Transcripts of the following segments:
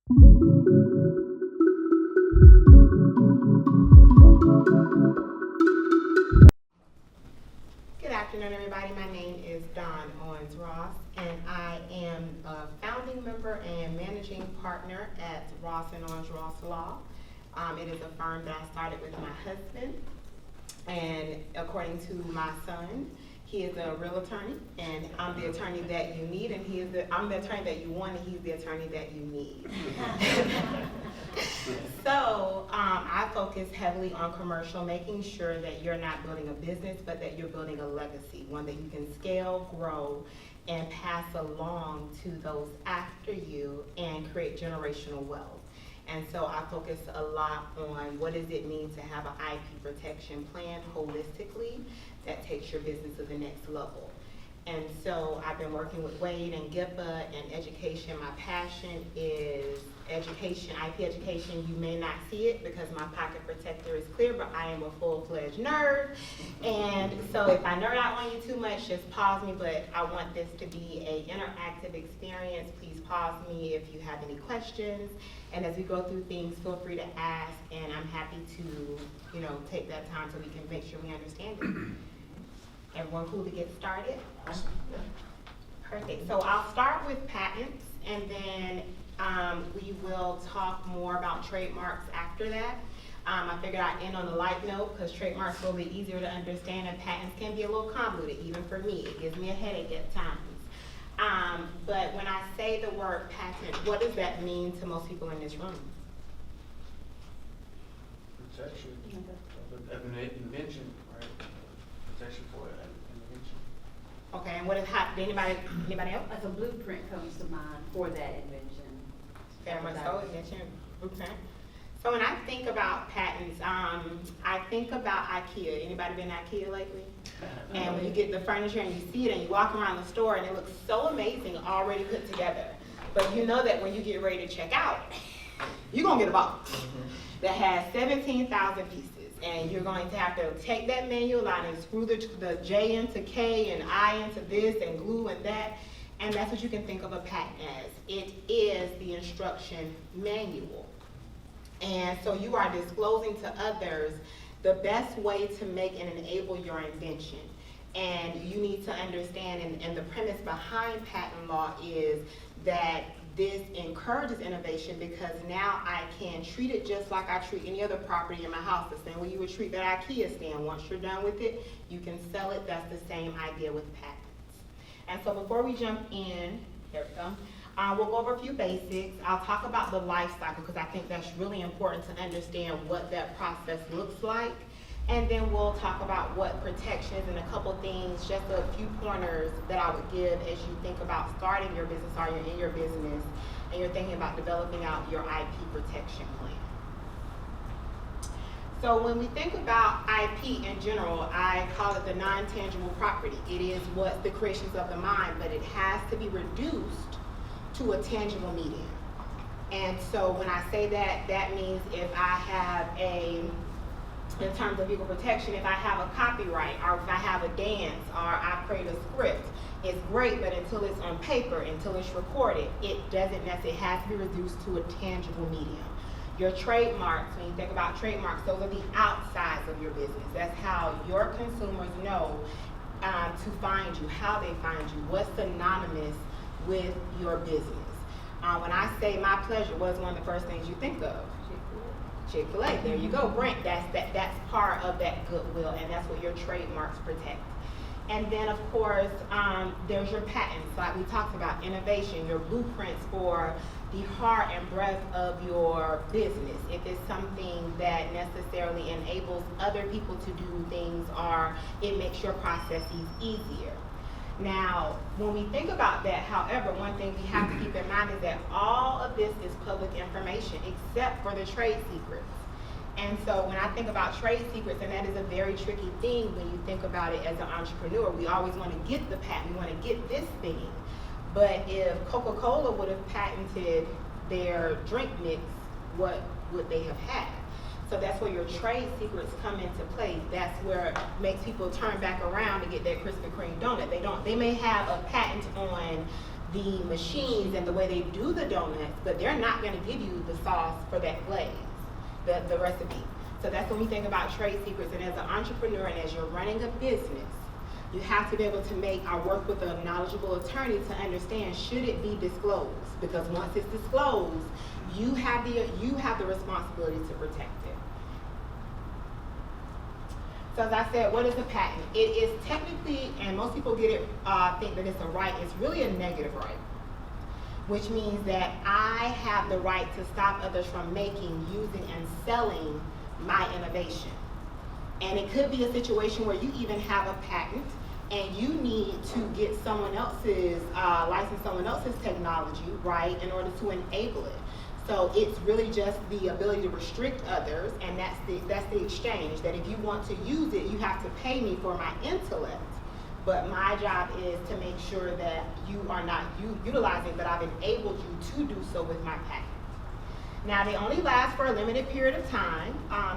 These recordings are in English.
Good afternoon, everybody. My name is Dawn Owens Ross, and I am a founding member and managing partner at Ross and Owens Ross Law. It is a firm that I started with my husband, and according to my son, he is a real attorney, and I'm the attorney that you need, and I'm the attorney that you want, and he's the attorney that you need. So I focus heavily on commercial, making sure that you're not building a business, but that you're building a legacy, one that you can scale, grow, and pass along to those after you and create generational wealth. And so I focus a lot on what does it mean to have an IP protection plan holistically that takes your business to the next level. And so I've been working with Wade and GIPA and education. My passion is education, IP education. You may not see it because my pocket protector is clear, but I am a full-fledged nerd. And so if I nerd out on you too much, just pause me, but I want this to be an interactive experience. Please pause me if you have any questions. And as we go through things, feel free to ask, and I'm happy to, take that time so we can make sure we understand it. Everyone cool to get started? Perfect. So I'll start with patents, and then we will talk more about trademarks after that. I figured I'd end on a light note because trademarks will be easier to understand, and patents can be a little convoluted, even for me. It gives me a headache at times. But when I say the word patent, what does that mean to most people in this room? Protection of an invention, right? Protection for an invention. Okay, and what is anybody else? Like a blueprint comes to mind for that invention. Very much so, invention, blueprint. So when I think about patents, I think about IKEA. Anybody been to IKEA lately? And when you get the furniture and you see it and you walk around the store and it looks so amazing already put together. But you know that when you get ready to check out, you're gonna get a box that has 17,000 pieces. And you're going to have to take that manual out and screw the J into K and I into this and glue and that. And that's what you can think of a patent as. It is the instruction manual. And so you are disclosing to others the best way to make and enable your invention. And you need to understand, and the premise behind patent law is that this encourages innovation because now I can treat it just like I treat any other property in my house, the same way you would treat that IKEA stand. Once you're done with it, you can sell it. That's the same idea with patents. And so before we jump in, here we go. We'll go over a few basics. I'll talk about the life cycle because I think that's really important to understand what that process looks like. And then we'll talk about what protections and a couple things, just a few pointers that I would give as you think about starting your business or you're in your business and you're thinking about developing out your IP protection plan. So when we think about IP in general, I call it the non-tangible property. It is what's the creations of the mind, but it has to be reduced to a tangible medium. And so when I say that, that means if I have in terms of equal protection, if I have a copyright or if I have a dance or I create a script, it's great, but until it's on paper, until it's recorded, it doesn't necessarily, it has to be reduced to a tangible medium. Your trademarks, when you think about trademarks, those are the outsides of your business. That's how your consumers know to find you, how they find you, what's synonymous with your business. When I say my pleasure, what's one of the first things you think of? Chick-fil-A, there you go, Brent. That's part of that goodwill, and that's what your trademarks protect. And then, of course, there's your patents, like we talked about, innovation, your blueprints for the heart and breadth of your business. If it's something that necessarily enables other people to do things or it makes your processes easier. Now, when we think about that, however, one thing we have to keep in mind is that all of this is public information except for the trade secrets. And so when I think about trade secrets, and that is a very tricky thing when you think about it as an entrepreneur, we always want to get the patent, we want to get this thing. But if Coca-Cola would have patented their drink mix, what would they have had? So that's where your trade secrets come into play. That's where it makes people turn back around to get that Krispy Kreme donut. They may have a patent on the machines and the way they do the donuts, but they're not gonna give you the sauce for that glaze, the recipe. So that's when we think about trade secrets, and as an entrepreneur and as you're running a business, you have to be able to make or work with a knowledgeable attorney to understand, should it be disclosed? Because once it's disclosed, you have the responsibility to protect it. So as I said, what is a patent? It is technically, and most people get it, think that it's a right, it's really a negative right, which means that I have the right to stop others from making, using, and selling my innovation. And it could be a situation where you even have a patent and you need to get someone else's, license someone else's technology, right, in order to enable it. So it's really just the ability to restrict others, and that's the exchange, that if you want to use it, you have to pay me for my intellect. But my job is to make sure that you are not utilizing, but I've enabled you to do so with my patent. Now, they only last for a limited period of time,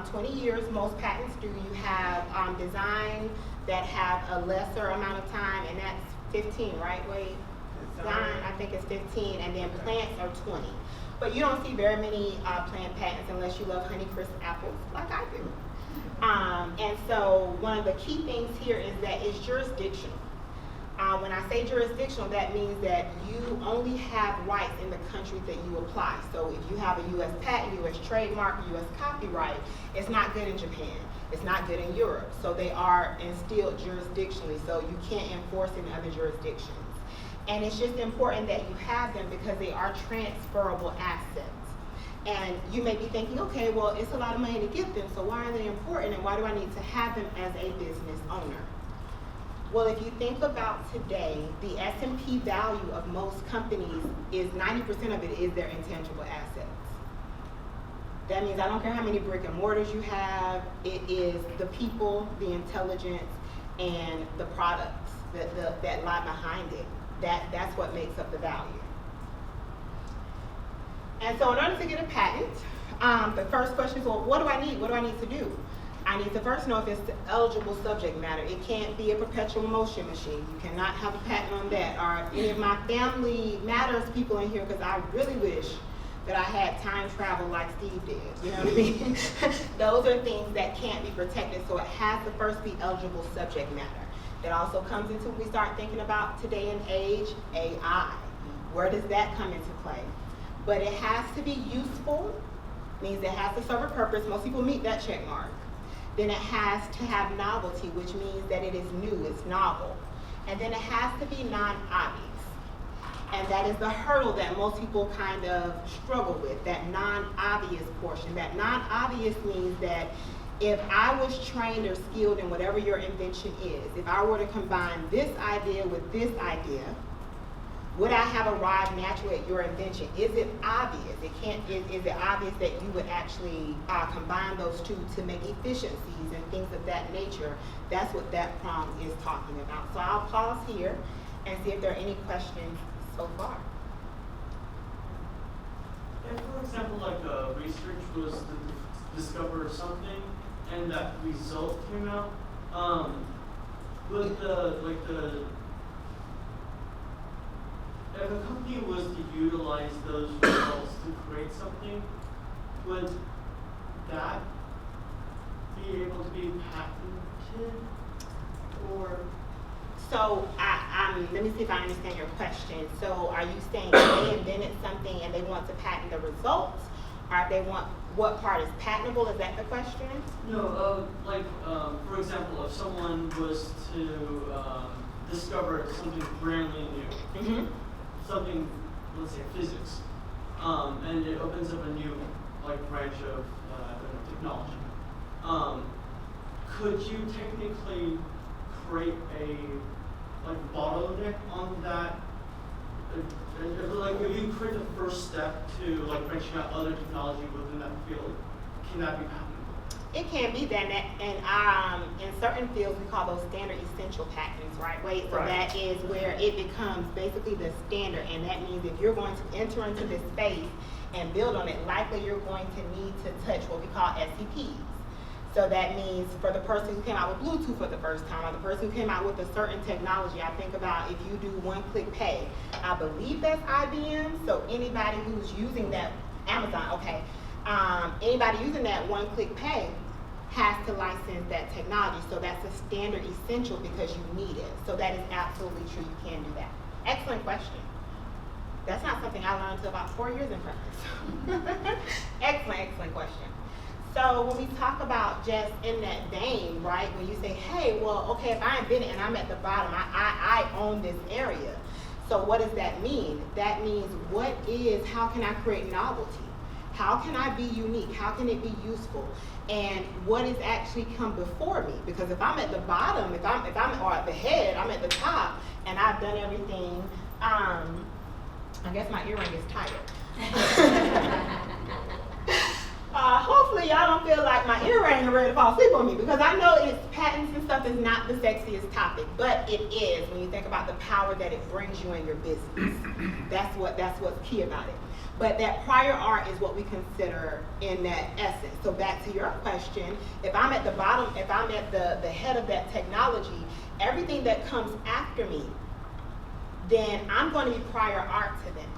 20 years, most patents do. You have design that have a lesser amount of time, and that's 15, right, Wade? Design, I think it's 15, and then plants are 20. But you don't see very many plant patents unless you love Honeycrisp apples, like I do. And so one of the key things here is that it's jurisdictional. When I say jurisdictional, that means that you only have rights in the country that you apply. So if you have a U.S. patent, U.S. trademark, U.S. copyright, it's not good in Japan. It's not good in Europe. So they are instilled jurisdictionally, so you can't enforce in other jurisdictions. And it's just important that you have them because they are transferable assets. And you may be thinking, okay, well, it's a lot of money to get them, so why are they important and why do I need to have them as a business owner? Well, if you think about today, the S&P value of most companies is 90% of it is their intangible assets. That means I don't care how many brick and mortars you have, it is the people, the intelligence, and the products that lie behind it. That's what makes up the value. And so in order to get a patent, the first question is, well, what do I need? What do I need to do? I need to first know if it's the eligible subject matter. It can't be a perpetual motion machine. You cannot have a patent on that. Or any of my family matters people in here, because I really wish that I had time travel like Steve did. You know what I mean? Those are things that can't be protected, so it has to first be eligible subject matter. That also comes into when we start thinking about today and age, AI. Where does that come into play? But it has to be useful, means it has to serve a purpose. Most people meet that check mark. Then it has to have novelty, which means that it is new, it's novel. And then it has to be non-obvious. And that is the hurdle that most people kind of struggle with, that non-obvious portion. That non-obvious means that if I was trained or skilled in whatever your invention is, if I were to combine this idea with this idea, would I have arrived naturally at your invention? Is it obvious? Is it obvious that you would actually combine those two to make efficiencies and things of that nature? That's what that prompt is talking about. So I'll pause here and see if there are any questions so far. If, for example, like research was to discover something and that result came out, would if a company was to utilize those results to create something, would that be able to be patented? Or So let me see if I understand your question. So are you saying they invented something and they want to patent the results, or if they want, what part is patentable? Is that the question? no, for example, if someone was to discover something brand new, Mm-hmm. something, let's say physics, and it opens up a new branch of technology. Could you technically create a bottleneck on that? If you create the first step to branching out other technology within that field, can that be patentable? It can be that, and in certain fields we call those standard essential patents, right? So Right. that is where it becomes basically the standard, and that means if you're going to enter into this space and build on it, likely you're going to need to touch what we call SCPs. So that means for the person who came out with Bluetooth for the first time, or the person who came out with a certain technology, I think about if you do one-click pay. I believe that's IBM, so anybody who's using that, Amazon, okay. Anybody using that one-click pay has to license that technology. So that's a standard essential because you need it. So that is absolutely true, you can do that. Excellent question. That's not something I learned until about 4 years in practice. Excellent question. So when we talk about just in that vein, right, when you say, hey, well, okay, if I invent it and I'm at the bottom, I own this area. So what does that mean? That means how can I create novelty? How can I be unique? How can it be useful? And what is actually come before me? Because if I'm at the bottom, or at the head, I'm at the top, and I've done everything, I guess my earring is tired. Hopefully y'all don't feel like my earring is ready to fall asleep on me, because I know patents and stuff is not the sexiest topic, but it is when you think about the power that it brings you in your business. That's what's key about it. But that prior art is what we consider in that essence. So back to your question, if I'm at the bottom, if I'm at the head of that technology, everything that comes after me, then I'm going to be prior art to them.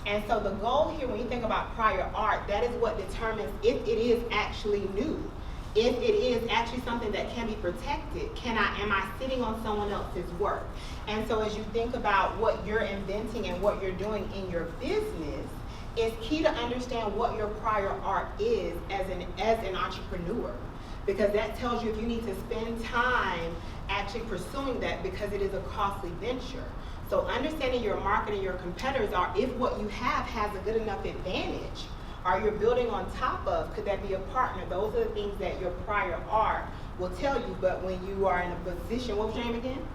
And so the goal here, when you think about prior art, that is what determines if it is actually new, if it is actually something that can be protected. Am I sitting on someone else's work? And so as you think about what you're inventing and what you're doing in your business, it's key to understand what your prior art is as an entrepreneur, because that tells you if you need to spend time actually pursuing that, because it is a costly venture. So understanding your market and your competitors are, if what you have has a good enough advantage, or you're building on top of, could that be a partner? Those are the things that your prior art will tell you. But when you are in a position, what was your name again?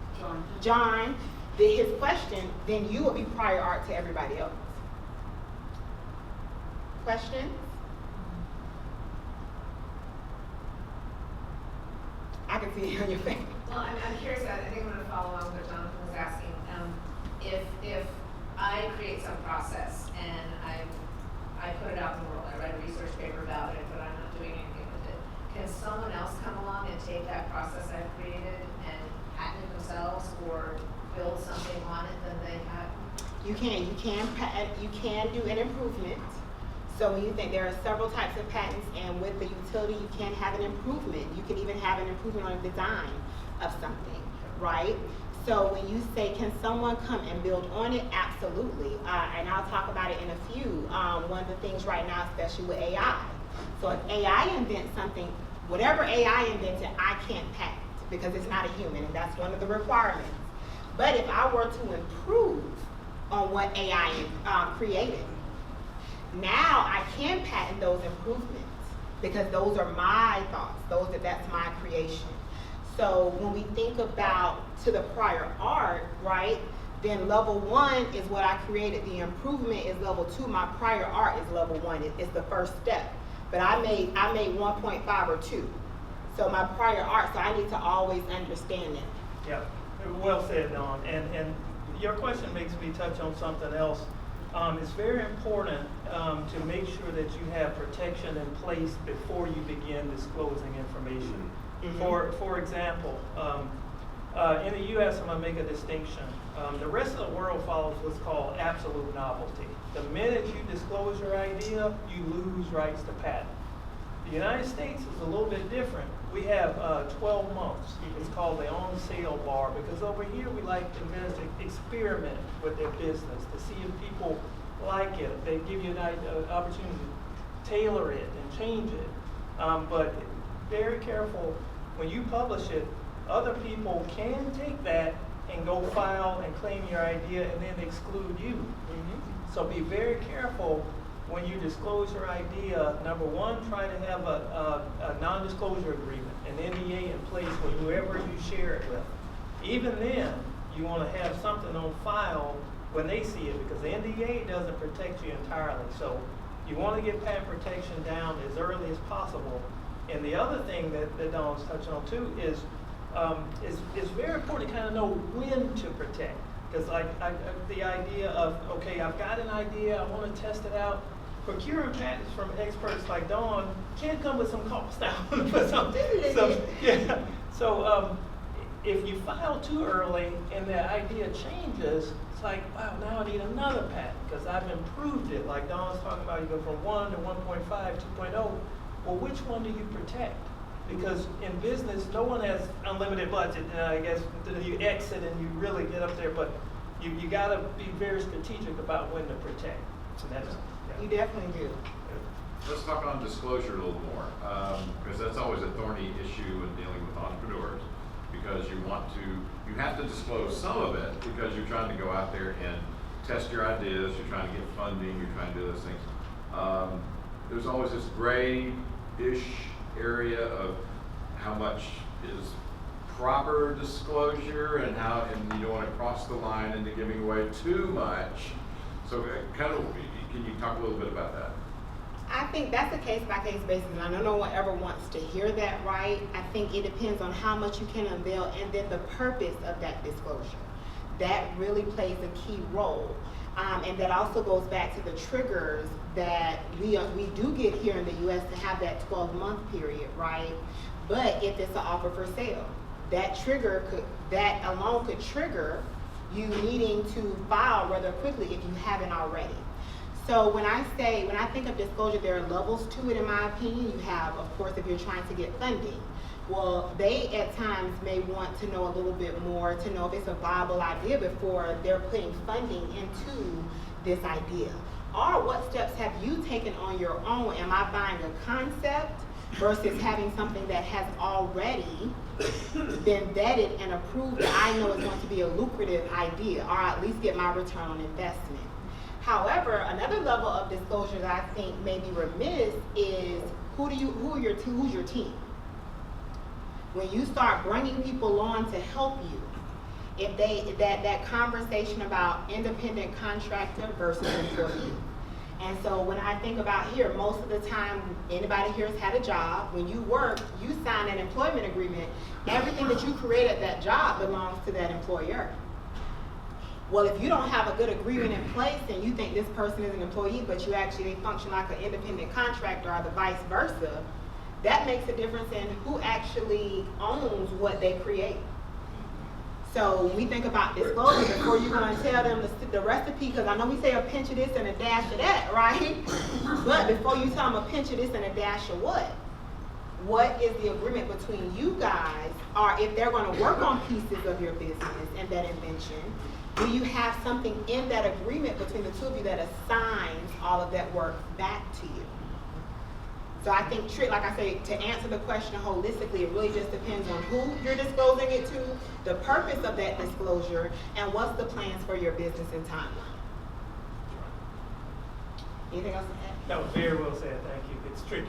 John, his question, then you will be prior art to everybody else. Questions? I can see it on your face. Well, I'm curious, I think I'm going to follow on with what Jonathan was asking. If I create some process and I put it out in the world, I write a research paper about it, but I'm not doing anything with it, can someone else come along and take that process I've created and patent it themselves, or build something on it that they have? You can do an improvement. So when you think, there are several types of patents, and with the utility you can have an improvement. You can even have an improvement on the design of something, right? So when you say, can someone come and build on it? Absolutely. And I'll talk about it in a few. One of the things right now, especially with AI. So if AI invents something, whatever AI invented, I can't patent, because it's not a human, and that's one of the requirements. But if I were to improve on what AI created, now I can patent those improvements, because those are my thoughts. That's my creation. So when we think about to the prior art, right, then level 1 is what I created. The improvement is level 2. My prior art is level 1. It's the first step. But I made 1.5 or 2. So my prior art, so I need to always understand it. Yeah, well said, Dawn. And your question makes me touch on something else. It's very important to make sure that you have protection in place before you begin disclosing information. Mm-hmm. For example, in the U.S., I'm going to make a distinction. The rest of the world follows what's called absolute novelty. The minute you disclose your idea, you lose rights to patent. The United States is a little bit different. We have 12 months. It's called the on-sale bar, because over here we like inventors to experiment with their business to see if people like it. They give you an opportunity to tailor it and change it. But very careful, when you publish it, other people can take that and go file and claim your idea and then exclude you. Mm-hmm. So be very careful when you disclose your idea. Number one, try to have a non-disclosure agreement, an NDA in place with whoever you share it with. Even then, you want to have something on file when they see it, because the NDA doesn't protect you entirely. So you want to get patent protection down as early as possible. And the other thing that Dawn's touching on too is it's very important to kind of know when to protect. Because the idea of, okay, I've got an idea, I want to test it out, procuring patents from experts like Dawn can come with some cost now. So if you file too early and the idea changes, it's like, wow, now I need another patent because I've improved it. Like Dawn's talking about, you go from 1 to 1.5, 2.0. Well, which one do you protect? Because in business, no one has unlimited budget. I guess you exit and you really get up there, but you got to be very strategic about when to protect. And that's, You definitely do. Let's talk on disclosure a little more, because that's always a thorny issue in dealing with entrepreneurs. Because you have to disclose some of it because you're trying to go out there and test your ideas, you're trying to get funding, you're trying to do those things. There's always this gray-ish area of how much is proper disclosure and you don't want to cross the line into giving away too much. So can you talk a little bit about that? I think that's a case-by-case basis, and I know no one ever wants to hear that, right? I think it depends on how much you can unveil and then the purpose of that disclosure. That really plays a key role. And that also goes back to the triggers that we do get here in the U.S. to have that 12-month period, right? But if it's an offer for sale, that alone could trigger you needing to file rather quickly if you haven't already. So when I think of disclosure, there are levels to it in my opinion. You have, of course, if you're trying to get funding. Well, they at times may want to know a little bit more to know if it's a viable idea before they're putting funding into this idea. Or what steps have you taken on your own? Am I buying a concept versus having something that has already been vetted and approved that I know is going to be a lucrative idea, or at least get my return on investment? However, another level of disclosure that I think may be remiss is who's your team? When you start bringing people on to help you, if that conversation about independent contractor versus employee. And so when I think about here, most of the time, anybody here has had a job. When you work, you sign an employment agreement. Everything that you create at that job belongs to that employer. Well, if you don't have a good agreement in place and you think this person is an employee, but you actually function like an independent contractor or the vice versa, that makes a difference in who actually owns what they create. So when we think about disclosure, before you go and tell them the recipe, because I know we say a pinch of this and a dash of that, right? But before you tell them a pinch of this and a dash of what is the agreement between you guys, or if they're going to work on pieces of your business and that invention, do you have something in that agreement between the two of you that assigns all of that work back to you? So I think, like I say, to answer the question holistically, it really just depends on who you're disclosing it to, the purpose of that disclosure, and what's the plans for your business and timeline. Anything else to add? That was very well said, thank you. It's tricky.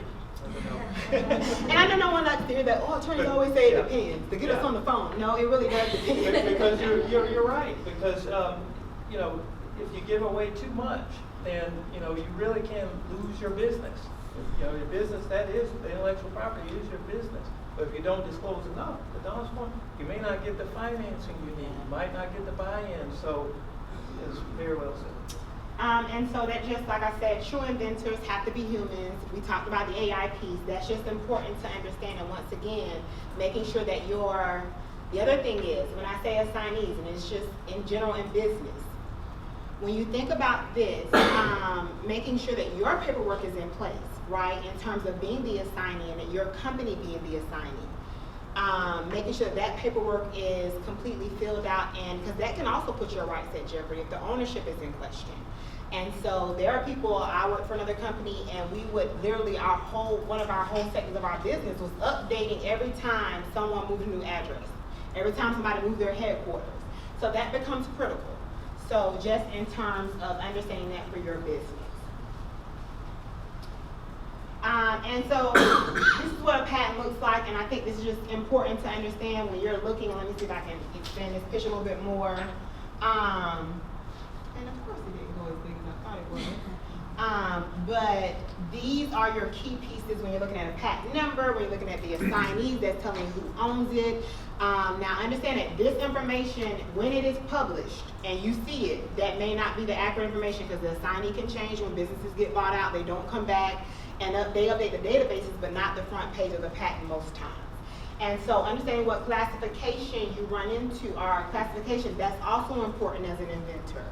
And I know no one likes to hear that, attorneys always say it depends, to get us on the phone. No, it really does depend. Because you're right, because if you give away too much, then you really can lose your business. Your business, that is the intellectual property, is your business. But if you don't disclose enough, to Don's point, you may not get the financing you need. You might not get the buy-in. So it's very well said. And so that just, like I said, true inventors have to be humans. We talked about the AI piece. That's just important to understand. And once again, making sure that the other thing is, when I say assignees, and it's just in general in business, when you think about this, making sure that your paperwork is in place, right, in terms of being the assignee and that your company being the assignee. Making sure that paperwork is completely filled out, and because that can also put your rights at jeopardy if the ownership is in question. And so there are people, I work for another company, and we would literally, one of our whole sectors of our business was updating every time someone moved a new address, every time somebody moved their headquarters. So that becomes critical. So just in terms of understanding that for your business. And so this is what a patent looks like, and I think this is just important to understand when you're looking. Let me see if I can expand this picture a little bit more. And of course it didn't go as big as I thought it would. but these are your key pieces when you're looking at a patent number, when you're looking at the assignees that's telling you who owns it. Now understand that this information, when it is published and you see it, that may not be the accurate information because the assignee can change when businesses get bought out. They don't come back and they update the databases, but not the front page of the patent most times. And so understanding what classification you run into or classification, that's also important as an inventor.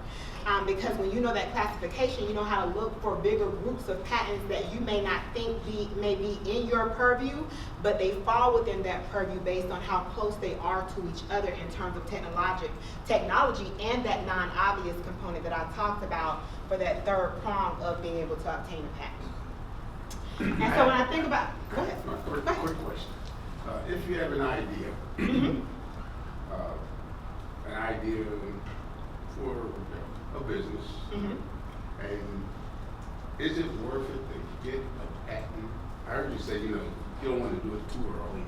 Because when you know that classification, you know how to look for bigger groups of patents that you may not think may be in your purview, but they fall within that purview based on how close they are to each other in terms of technology and that non-obvious component that I talked about for that third prong of being able to obtain a patent. And so when I think about, go ahead. Quick question. If you have an idea, an idea for a business, and is it worth it to get a patent? I heard you say, you don't want to do it too early,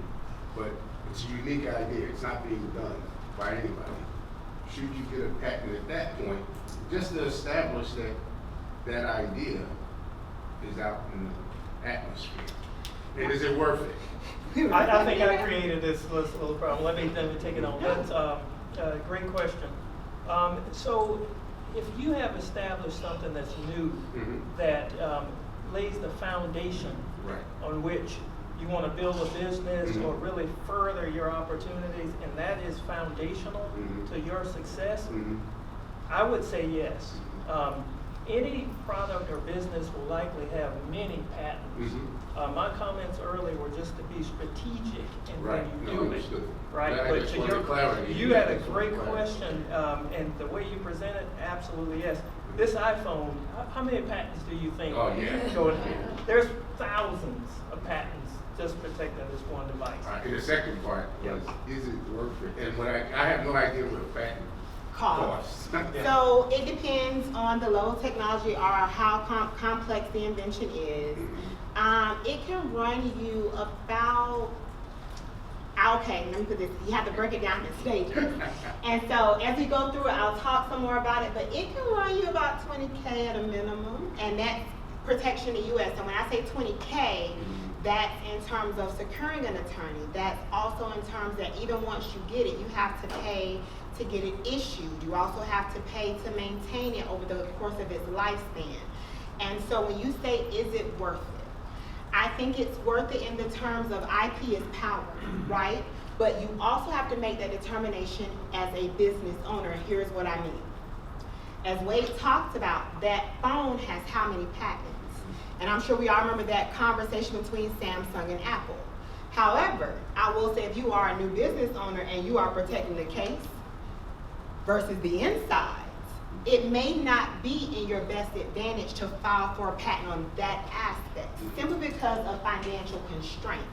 but it's a unique idea. It's not being done by anybody. Should you get a patent at that point, just to establish that idea is out in the atmosphere? And is it worth it? I think I created this little problem. Let me take it on. That's great question. So if you have established something that's new, that lays the foundation on which you want to build a business or really further your opportunities, and that is foundational to your success, I would say yes. Any product or business will likely have many patents. My comments earlier were just to be strategic in when you do it. Right, but to your clarity, you had a great question, and the way you presented, absolutely yes. This iPhone, how many patents do you think go in here? There's thousands of patents just protecting this one device. And the second part was, is it worth it? And I have no idea what a patent costs. So it depends on the level of technology or how complex the invention is. It can run you about, okay, let me put this, you have to break it down in stages. And so as we go through it, I'll talk some more about it, but it can run you about $20K at a minimum, and that's protection in the US. And when I say $20K, that's in terms of securing an attorney. That's also in terms that even once you get it, you have to pay to get it issued. You also have to pay to maintain it over the course of its lifespan. And so when you say, is it worth it? I think it's worth it in the terms of IP is power, right? But you also have to make that determination as a business owner. And here's what I mean. As Wade talked about, that phone has how many patents? And I'm sure we all remember that conversation between Samsung and Apple. However, I will say if you are a new business owner and you are protecting the case versus the insides, it may not be in your best advantage to file for a patent on that aspect, simply because of financial constraints.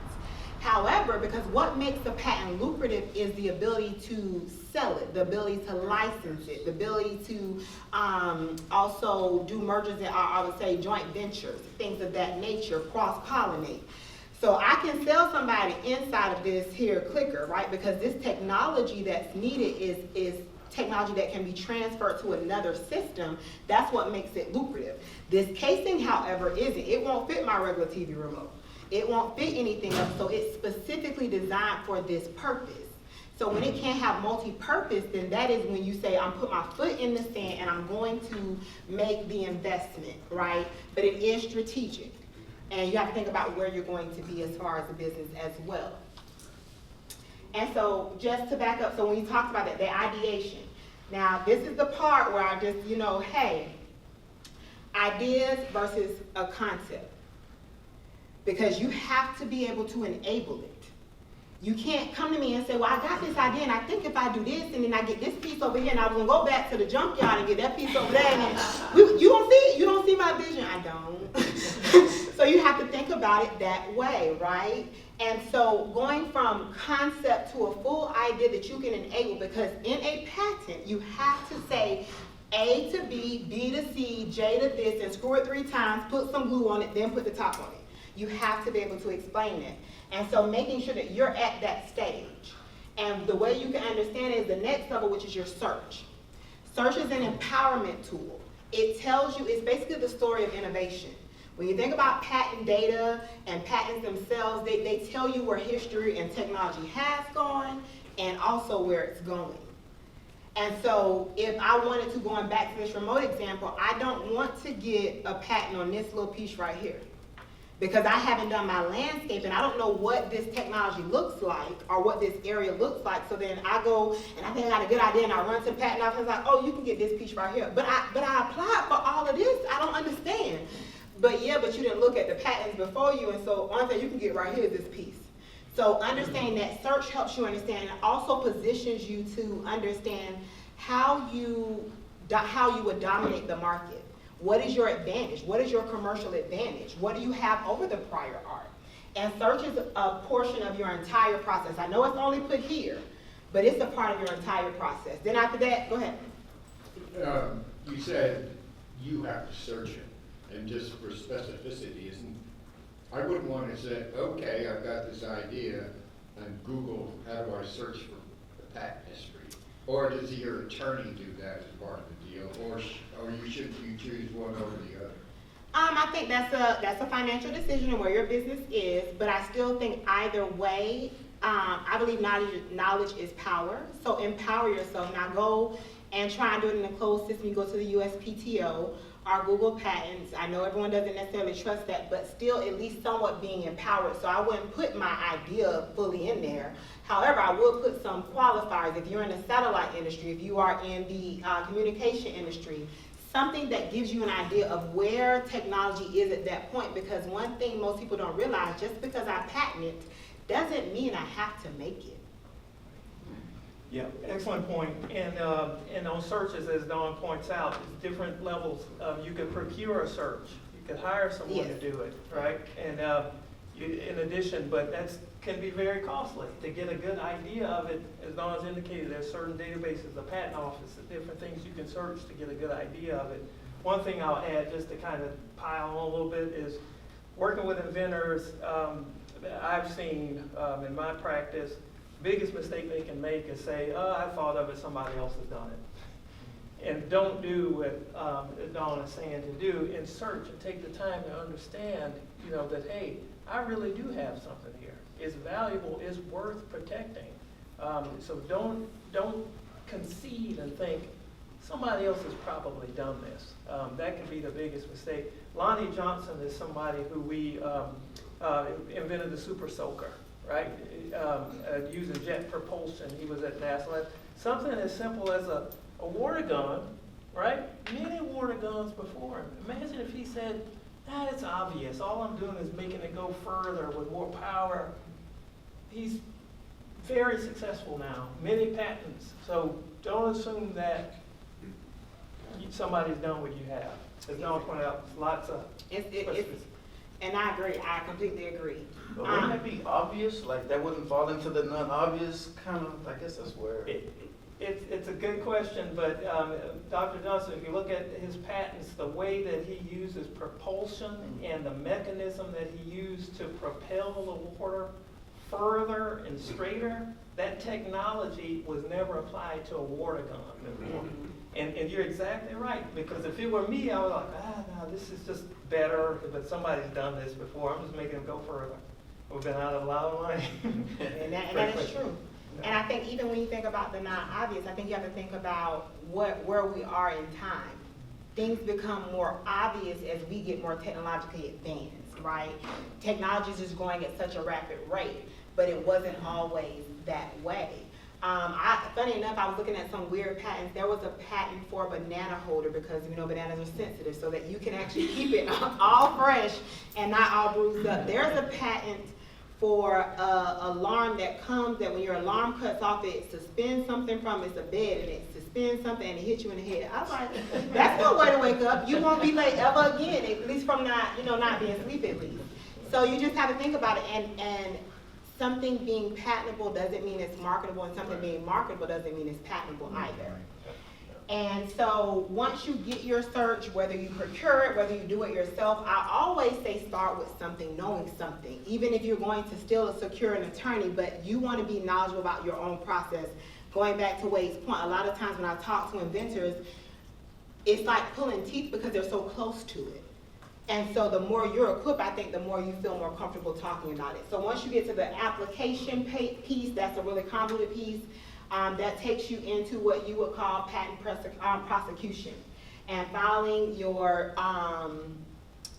However, because what makes a patent lucrative is the ability to sell it, the ability to license it, the ability to also do mergers and I would say joint ventures, things of that nature, cross-pollinate. So I can sell somebody inside of this here clicker, right? Because this technology that's needed is technology that can be transferred to another system. That's what makes it lucrative. This casing, however, isn't. It won't fit my regular TV remote. It won't fit anything else, so it's specifically designed for this purpose. So when it can't have multi-purpose, then that is when you say, I'm putting my foot in the sand and I'm going to make the investment, right? But it is strategic. And you have to think about where you're going to be as far as the business as well. And so just to back up, so when you talked about that, the ideation. Now this is the part where I just, hey, ideas versus a concept. Because you have to be able to enable it. You can't come to me and say, well, I got this idea, and I think if I do this, and then I get this piece over here, and I was gonna go back to the junkyard and get that piece over there, and then you don't see it. You don't see my vision. I don't. So you have to think about it that way, right? And so going from concept to a full idea that you can enable, because in a patent, you have to say A to B, B to C, J to this, and screw it 3 times, put some glue on it, then put the top on it. You have to be able to explain it. And so making sure that you're at that stage. And the way you can understand it is the next level, which is your search. Search is an empowerment tool. It tells you, it's basically the story of innovation. When you think about patent data and patents themselves, they tell you where history and technology has gone and also where it's going. And so if I wanted to, going back to this remote example, I don't want to get a patent on this little piece right here, because I haven't done my landscape and I don't know what this technology looks like or what this area looks like. So then I go and I think I got a good idea and I run to the patent office like, oh, you can get this piece right here. But I applied for all of this. I don't understand. But yeah, but you didn't look at the patents before you, and so only thing you can get right here is this piece. So understanding that search helps you understand, and also positions you to understand how you would dominate the market. What is your advantage? What is your commercial advantage? What do you have over the prior art? And search is a portion of your entire process. I know it's only put here, but it's a part of your entire process. Then after that, go ahead. You said you have to search it, and just for specificity, I wouldn't want to say, okay, I've got this idea, and Google, how do I search for the patent history? Or does your attorney do that as part of the deal, or you choose one over the other? I think that's a financial decision on where your business is, but I still think either way, I believe knowledge is power. So empower yourself. Now go and try and do it in a closed system. You go to the USPTO or Google Patents. I know everyone doesn't necessarily trust that, but still at least somewhat being empowered. So I wouldn't put my idea fully in there. However, I will put some qualifiers. If you're in the satellite industry, if you are in the communication industry, something that gives you an idea of where technology is at that point. Because one thing most people don't realize, just because I patent it doesn't mean I have to make it. Yeah, excellent point. And on searches, as Dawn points out, it's different levels. You could procure a search. You could hire someone to do it, right? And in addition, but that can be very costly. To get a good idea of it, as Dawn's indicated, there's certain databases, the patent office, different things you can search to get a good idea of it. One thing I'll add, just to kind of pile on a little bit, is working with inventors. I've seen in my practice, biggest mistake they can make is say, oh, I thought of it, somebody else has done it. And don't do what Dawn is saying to do, and search and take the time to understand, that, hey, I really do have something here. It's valuable, it's worth protecting. So don't concede and think, somebody else has probably done this. That can be the biggest mistake. Lonnie Johnson is somebody who we invented the super soaker. Right, using jet propulsion. He was at NASA. Something as simple as a water gun, right? Many water guns before him. Imagine if he said, it's obvious. All I'm doing is making it go further with more power. He's very successful now. Many patents. So don't assume that somebody's done what you have. As Dawn pointed out, lots of and I agree. I completely agree. But wouldn't that be obvious? Like that wouldn't fall into the non-obvious kind of, I guess that's where. It's a good question, but Dr. Johnson, if you look at his patents, the way that he uses propulsion and the mechanism that he used to propel the water further and straighter, that technology was never applied to a water gun before. And you're exactly right, because if it were me, I would like, no, this is just better, but somebody's done this before. I'm just making them go further. We've been out of a lot of money. And that is true. And I think even when you think about the non-obvious, I think you have to think about where we are in time. Things become more obvious as we get more technologically advanced, right? Technology is just growing at such a rapid rate, but it wasn't always that way. Funny enough, I was looking at some weird patents. There was a patent for a banana holder because bananas are sensitive, so that you can actually keep it all fresh and not all bruised up. There's a patent for an alarm that comes, that when your alarm cuts off, it suspends something from it's a bed, and it suspends something and it hits you in the head. I was like, that's no way to wake up. You won't be late ever again, at least from not being asleep at least. So you just have to think about it, and something being patentable doesn't mean it's marketable, and something being marketable doesn't mean it's patentable either. And so once you get your search, whether you procure it, whether you do it yourself, I always say start with something, knowing something. Even if you're going to still secure an attorney, but you want to be knowledgeable about your own process. Going back to Wade's point, a lot of times when I talk to inventors, it's like pulling teeth because they're so close to it. And so the more you're equipped, I think the more you feel more comfortable talking about it. So once you get to the application piece, that's a really convoluted piece, that takes you into what you would call patent prosecution. And filing your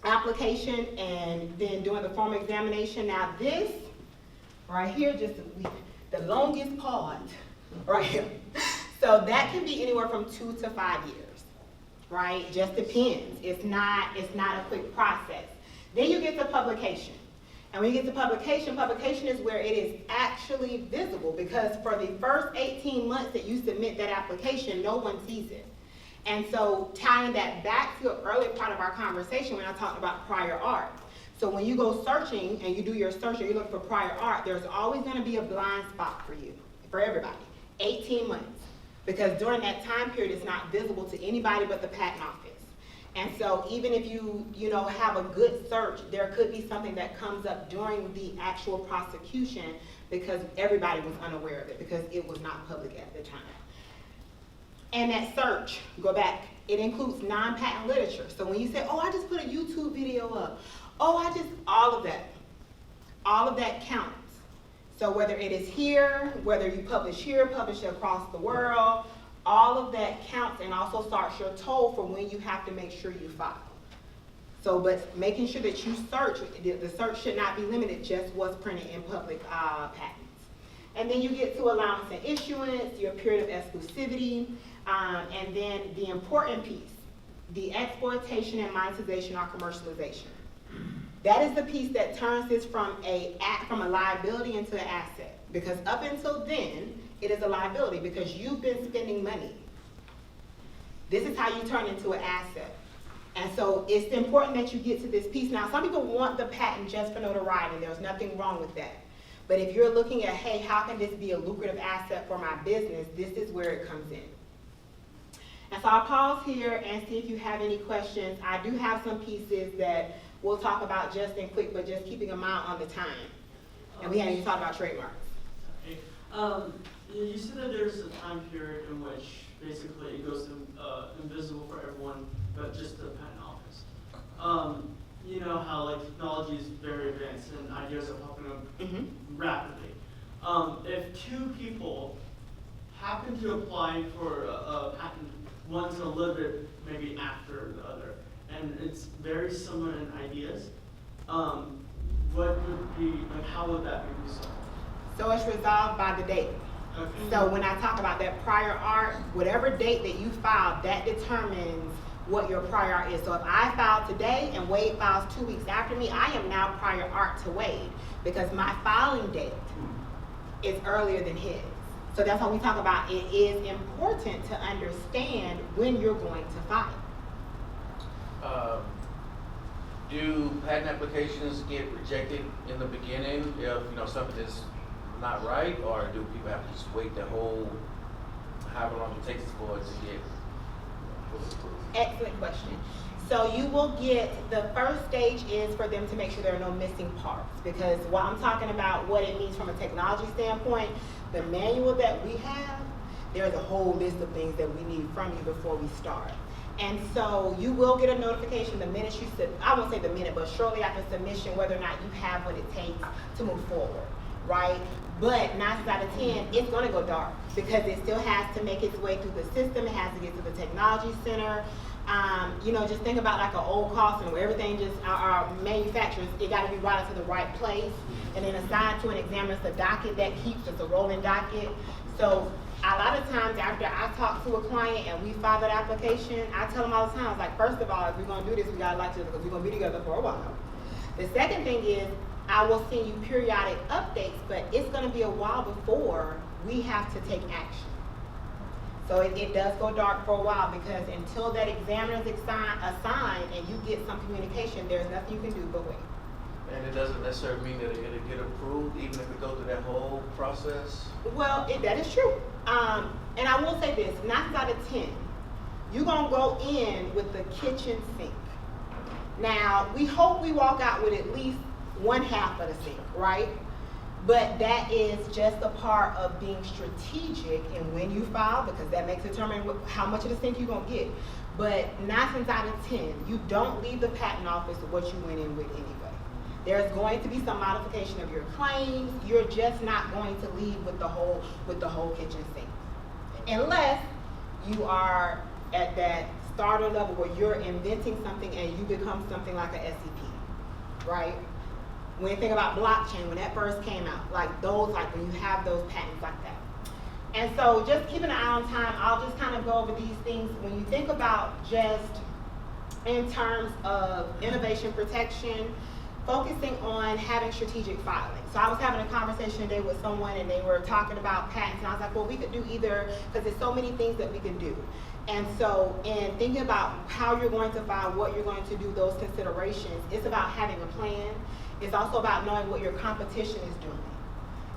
application and then doing the formal examination. Now this, right here, just the longest part, right here. So that can be anywhere from 2 to 5 years. Right, just depends. It's not a quick process. Then you get to publication. And when you get to publication, publication is where it is actually visible, because for the first 18 months that you submit that application, no one sees it. And so tying that back to an earlier part of our conversation when I talked about prior art. So when you go searching and you do your search or you look for prior art, there's always gonna be a blind spot for you, for everybody, 18 months. Because during that time period, it's not visible to anybody but the patent office. And so even if you have a good search, there could be something that comes up during the actual prosecution because everybody was unaware of it because it was not public at the time. And that search, go back, it includes non-patent literature. So when you say, oh, I just put a YouTube video up, all of that counts. So whether it is here, whether you publish here, publish across the world, all of that counts and also starts your toll for when you have to make sure you file. So, but making sure that you search, the search should not be limited just what's printed in public patents. And then you get to allowance and issuance, your period of exclusivity, and then the important piece, the exploitation and monetization or commercialization. That is the piece that turns this from a liability into an asset. Because up until then, it is a liability because you've been spending money. This is how you turn into an asset. And so it's important that you get to this piece. Now, some people want the patent just for notoriety, and there's nothing wrong with that. But if you're looking at, hey, how can this be a lucrative asset for my business, this is where it comes in. And so I'll pause here and see if you have any questions. I do have some pieces that we'll talk about just in quick, but just keeping a mind on the time. And we haven't even talked about trademarks. Okay. You said that there's a time period in which basically it goes invisible for everyone, but just the patent office. You know how like technology is very advanced and ideas are popping up rapidly. If two people happen to apply for a patent, one's a little bit maybe after the other, and it's very similar in ideas, what would be, like, how would that be resolved? So it's resolved by the date. Okay. So when I talk about that prior art, whatever date that you filed, that determines what your prior art is. So if I filed today and Wade files 2 weeks after me, I am now prior art to Wade because my filing date is earlier than his. So that's why we talk about it is important to understand when you're going to file. Do patent applications get rejected in the beginning if something is not right, or do people have to just wait the whole however long it takes for it to get fully approved? Excellent question. So you will get, the first stage is for them to make sure there are no missing parts, because while I'm talking about what it means from a technology standpoint, the manual that we have, there's a whole list of things that we need from you before we start. And so you will get a notification the minute you I won't say the minute, but shortly after submission, whether or not you have what it takes to move forward, right? But 9 times out of 10, it's gonna go dark because it still has to make its way through the system. It has to get to the technology center. Just think about like an old call center where everything just, our manufacturers, it gotta be routed to the right place and then assigned to an examiner. It's a docket that keeps, it's a rolling docket. So a lot of times after I talk to a client and we file that application, I tell them all the time, I was like, first of all, if we're gonna do this, we gotta like each other because we're gonna be together for a while. The second thing is, I will send you periodic updates, but it's gonna be a while before we have to take action. So it does go dark for a while because until that examiner is assigned and you get some communication, there's nothing you can do but wait. And it doesn't necessarily mean that it'll get approved, even if it goes through that whole process? Well, that is true. And I will say this, 9 times out of 10, you're gonna go in with the kitchen sink. Now, we hope we walk out with at least one half of the sink, right? But that is just a part of being strategic in when you file, because that makes determine how much of the sink you're gonna get. But 9 times out of 10, you don't leave the patent office with what you went in with anyway. There's going to be some modification of your claims. You're just not going to leave with the whole kitchen sink, unless you are at that starter level where you're inventing something and you become something like an SEP, right? When you think about blockchain, when that first came out, like when you have those patents like that. And so just keep an eye on time. I'll just kind of go over these things. When you think about just in terms of innovation protection, focusing on having strategic filing. So I was having a conversation today with someone and they were talking about patents, and I was like, well, we could do either, because there's so many things that we can do. And so in thinking about how you're going to file, what you're going to do, those considerations, it's about having a plan. It's also about knowing what your competition is doing.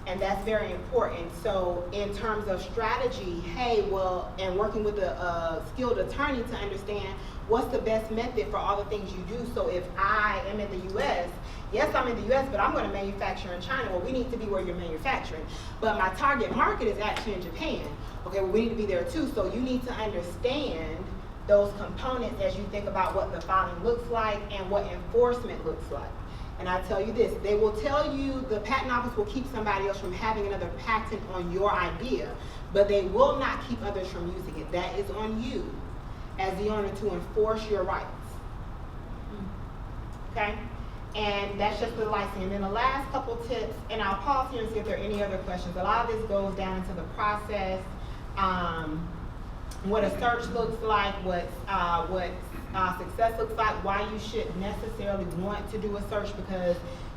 And that's very important. So in terms of strategy, and working with a skilled attorney to understand what's the best method for all the things you do. So if I am in the US, yes, I'm in the US, but I'm going to manufacture in China. Well, we need to be where you're manufacturing. But my target market is actually in Japan. Okay, well, we need to be there too. So you need to understand those components as you think about what the filing looks like and what enforcement looks like. And I tell you this, they will tell you the patent office will keep somebody else from having another patent on your idea, but they will not keep others from using it. That is on you as the owner to enforce your rights. Okay? And that's just the licensing. And then the last couple tips, and I'll pause here and see if there are any other questions. A lot of this goes down into the process, what a search looks like, what success looks like, why you should necessarily want to do a search, because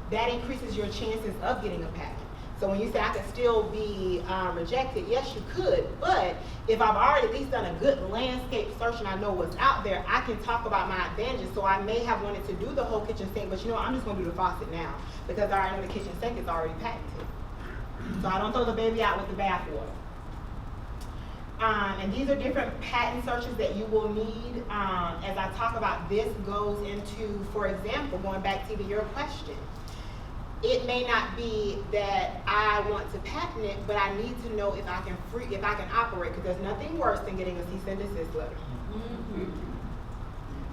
that increases your chances of getting a patent. So when you say I could still be rejected, yes, you could, but if I've already at least done a good landscape search and I know what's out there, I can talk about my advantages. So I may have wanted to do the whole kitchen sink, but you know what, I'm just going to do the faucet now, because I already know the kitchen sink is already patented. So I don't throw the baby out with the bathwater. And these are different patent searches that you will need. As I talk about, this goes into, for example, going back to your question, it may not be that I want to patent it, but I need to know if I can operate, because there's nothing worse than getting a cease and desist letter.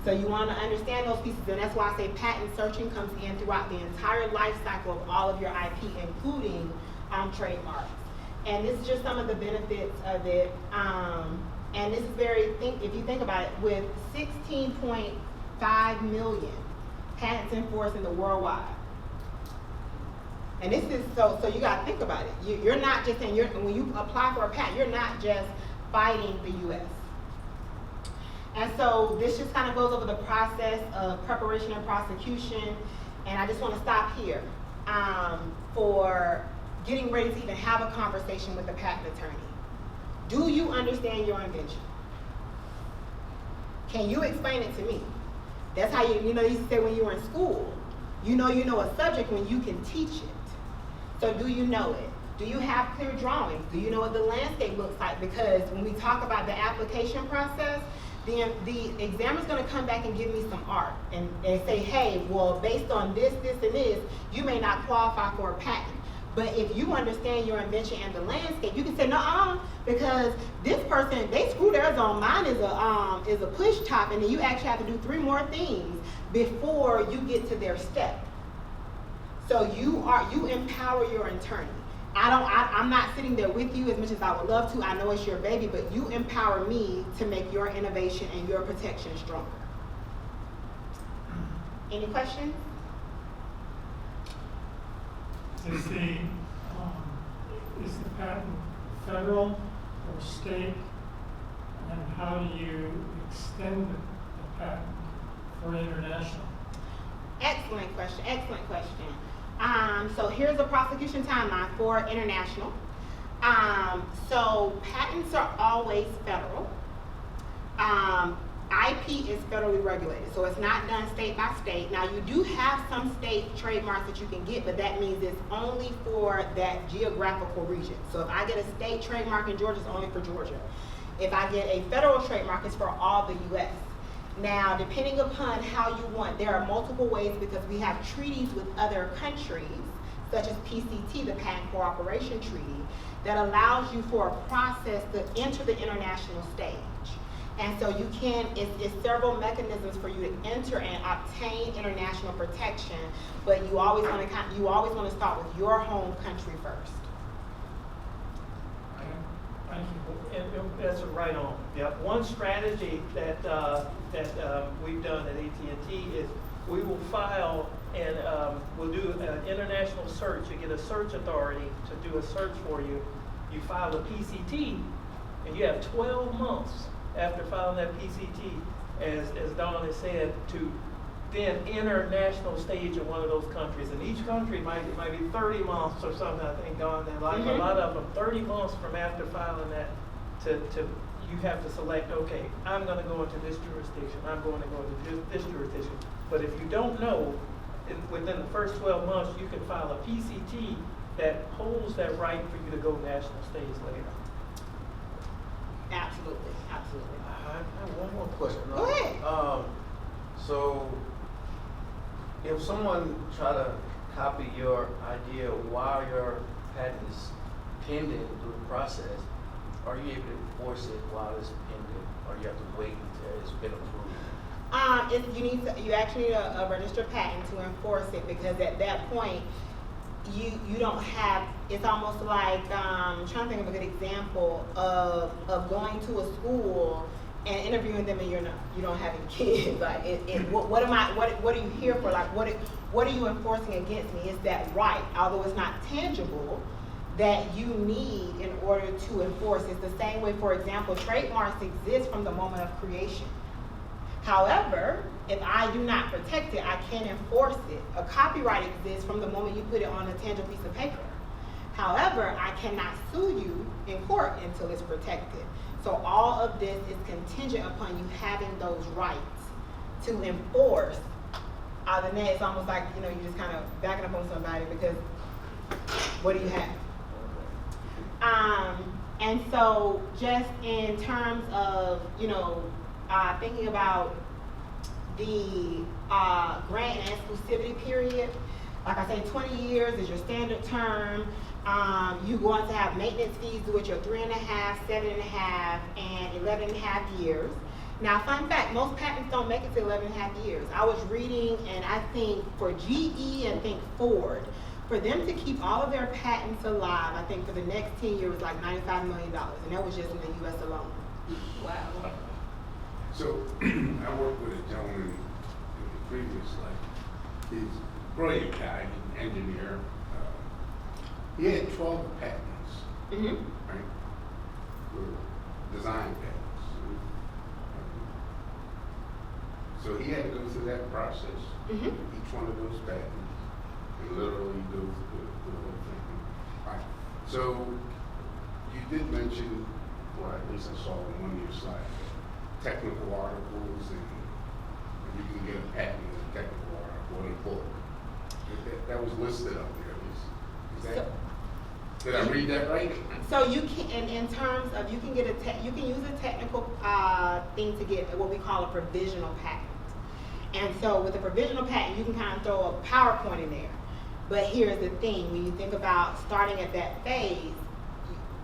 So you want to understand those pieces, and that's why I say patent searching comes in throughout the entire life cycle of all of your IP, including trademarks. And this is just some of the benefits of it. And this is if you think about it, with 16.5 million patents enforced in the worldwide. And this is, so you gotta think about it. You're not just saying, when you apply for a patent, you're not just fighting the US. And so this just kind of goes over the process of preparation and prosecution. And I just wanna stop here for getting ready to even have a conversation with a patent attorney. Do you understand your invention? Can you explain it to me? That's how you used to say when you were in school, you know a subject when you can teach it. So do you know it? Do you have clear drawings? Do you know what the landscape looks like? Because when we talk about the application process, the examiner's gonna come back and give me some art and say, hey, well, based on this, and this, you may not qualify for a patent. But if you understand your invention and the landscape, you can say, no, because this person, they screw theirs on. Mine is a push top, and then you actually have to do 3 more things before you get to their step. So you empower your attorney. I'm not sitting there with you as much as I would love to. I know it's your baby, but you empower me to make your innovation and your protection stronger. Any questions? Is the patent federal or state, and how do you extend the patent for international? Excellent question, so here's a prosecution timeline for international. So patents are always federal. IP is federally regulated, so it's not done state by state. Now you do have some state trademarks that you can get, but that means it's only for that geographical region. So if I get a state trademark in Georgia, it's only for Georgia. If I get a federal trademark, it's for all the US. Now, depending upon how you want, there are multiple ways, because we have treaties with other countries, such as PCT, the Patent Cooperation Treaty, that allows you for a process to enter the international stage. And so you can, it's several mechanisms for you to enter and obtain international protection, but you always want to start with your home country first. Thank you. And that's right on. Yeah. One strategy that we've done at AT&T is we will file and we'll do an international search. You get a search authority to do a search for you. You file a PCT, and you have 12 months after filing that PCT, as Dawn has said, to then enter national stage in one of those countries. And each country might be 30 months or something, I think, Dawn, a lot of them, 30 months from after filing that to you have to select, okay, I'm gonna go into this jurisdiction, I'm going to go into this jurisdiction. But if you don't know, within the first 12 months, you can file a PCT that holds that right for you to go national stage later. Absolutely, absolutely. I have one more question. Go ahead. So, if someone try to copy your idea while your patent is pending through the process, are you able to enforce it while it's pending, or you have to wait until it's been approved? You actually need a registered patent to enforce it, because at that point, you don't have, it's almost like, I'm trying to think of a good example of going to a school and interviewing them and you don't have any kids. Like, what are you here for? Like, what are you enforcing against me? Is that right, although it's not tangible, that you need in order to enforce? It's the same way, for example, trademarks exist from the moment of creation. However, if I do not protect it, I can't enforce it. A copyright exists from the moment you put it on a tangible piece of paper. However, I cannot sue you in court until it's protected. So all of this is contingent upon you having those rights to enforce. Other than that, it's almost like, you're just kind of backing up on somebody, because what do you have? And so just in terms of, thinking about the grant and exclusivity period, like I said, 20 years is your standard term. You're going to have maintenance fees due at your 3.5, 7.5, and 11.5 years. Now, fun fact, most patents don't make it to 11.5 years. I was reading, and I think for GE and Ford, for them to keep all of their patents alive, I think for the next 10 years was like $95 million, and that was just in the US alone. Wow. So, I worked with a gentleman in the previous life. He's a brilliant guy, an engineer. He had 12 patents, right? For design patents. So he had to go through that process, each one of those patents, and literally go through the whole thing. Right. So you did mention, or at least I saw in one of your slides, technical articles, and you can get a patent in a technical article in a book. That was listed up there. Is that? Did I read that right? So you can, in terms of, you can use a technical thing to get what we call a provisional patent. And so with a provisional patent, you can kind of throw a PowerPoint in there. But here's the thing, when you think about starting at that phase,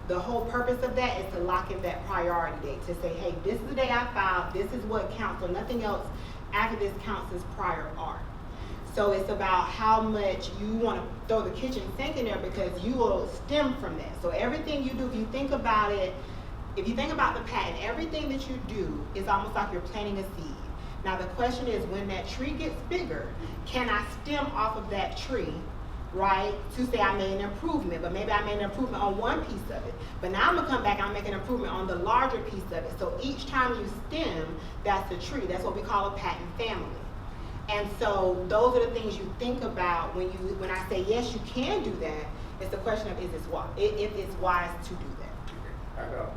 the whole purpose of that is to lock in that priority date, to say, hey, this is the day I filed, this is what counts, so nothing else after this counts as prior art. So it's about how much you want to throw the kitchen sink in there, because you will stem from that. So everything you do, if you think about it, if you think about the patent, everything that you do is almost like you're planting a seed. Now the question is, when that tree gets bigger, can I stem off of that tree, right, to say I made an improvement, but maybe I made an improvement on one piece of it. But now I'm gonna come back and I'll make an improvement on the larger piece of it. So each time you stem, that's the tree. That's what we call a patent family. And so those are the things you think about when I say yes, you can do that. It's the question of, is this wise? If it's wise to do that. Okay. How about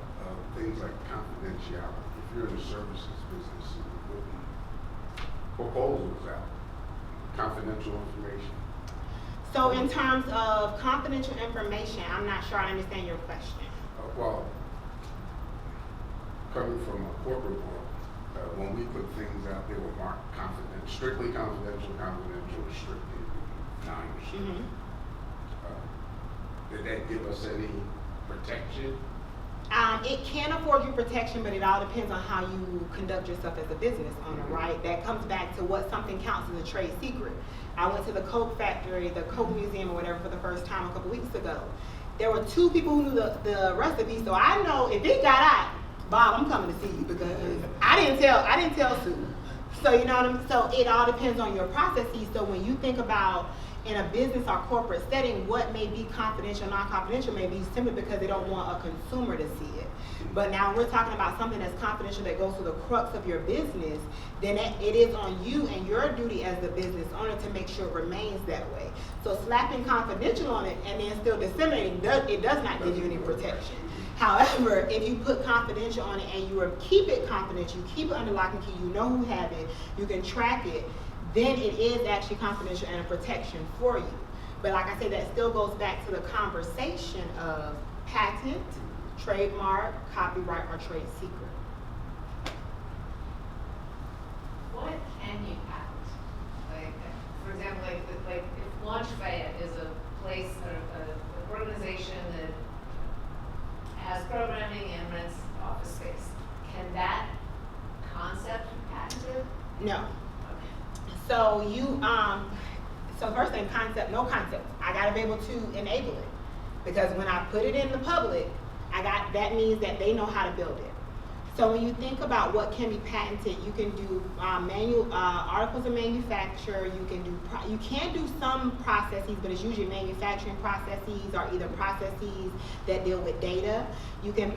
things like confidentiality? If you're in the services business, you're putting proposals out, confidential information. So in terms of confidential information, I'm not sure I understand your question. Well, coming from a corporate world, when we put things out, they were marked confidential, strictly confidential, restricted, non-restricted. Did that give us any protection? It can afford you protection, but it all depends on how you conduct yourself as a business owner, right? That comes back to what something counts as a trade secret. I went to the Coke factory, the Coke museum or whatever for the first time a couple weeks ago. There were 2 people who knew the recipe, so I know if it got out, Bob, I'm coming to see you because I didn't tell Sue. So you know what I'm, so it all depends on your processes. So when you think about in a business or corporate setting, what may be confidential, non-confidential may be simply because they don't want a consumer to see it. But now we're talking about something that's confidential that goes to the crux of your business, then it is on you and your duty as the business owner to make sure it remains that way. So slapping confidential on it and then still disseminating, it does not give you any protection. However, if you put confidential on it and you keep it confidential, you keep it under lock and key, you know who have it, you can track it, then it is actually confidential and a protection for you. But like I said, that still goes back to the conversation of patent, trademark, copyright, or trade secret. What can you patent? Like, for example, like if Launch Fayette is a place, an organization that has programming and rents office space, can that concept be patented? No. Okay. So you, so first thing, concept, no concept. I gotta be able to enable it. Because when I put it in the public, that means that they know how to build it. So when you think about what can be patented, you can do articles of manufacture, you can do some processes, but it's usually manufacturing processes or either processes that deal with data. You can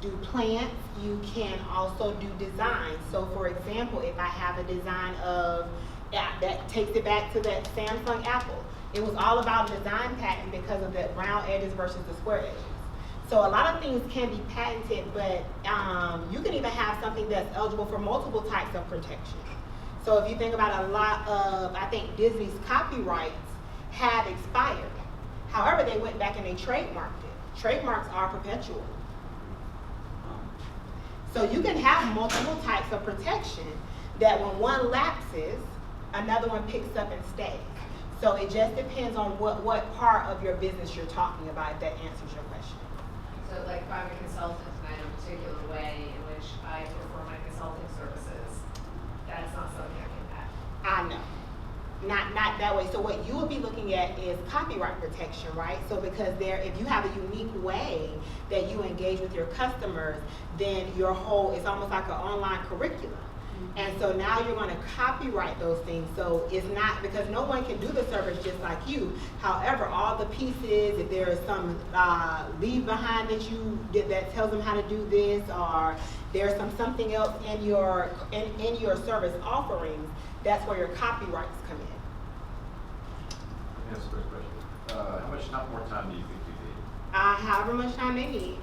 do plants, you can also do design. So for example, if I have a design of, that takes it back to that Samsung Apple. It was all about design patent because of the round edges versus the square edges. So a lot of things can be patented, but you can even have something that's eligible for multiple types of protection. So if you think about a lot of, I think Disney's copyrights have expired. However, they went back and they trademarked it. Trademarks are perpetual. So you can have multiple types of protection that when one lapses, another one picks up and stays. So it just depends on what part of your business you're talking about, if that answers your question. So like if I'm a consultant and I have a particular way in which I perform my consulting services, that's not something I can patent. I know. Not that way. So what you would be looking at is copyright protection, right? So because if you have a unique way that you engage with your customers, then it's almost like an online curriculum. And so now you're going to copyright those things. So it's not, because no one can do the service just like you. However, all the pieces, if there is some leave behind that tells them how to do this, or there's something else in your service offerings, that's where your copyrights come in. That's a great question. How much more time do you think you need? However much time they need.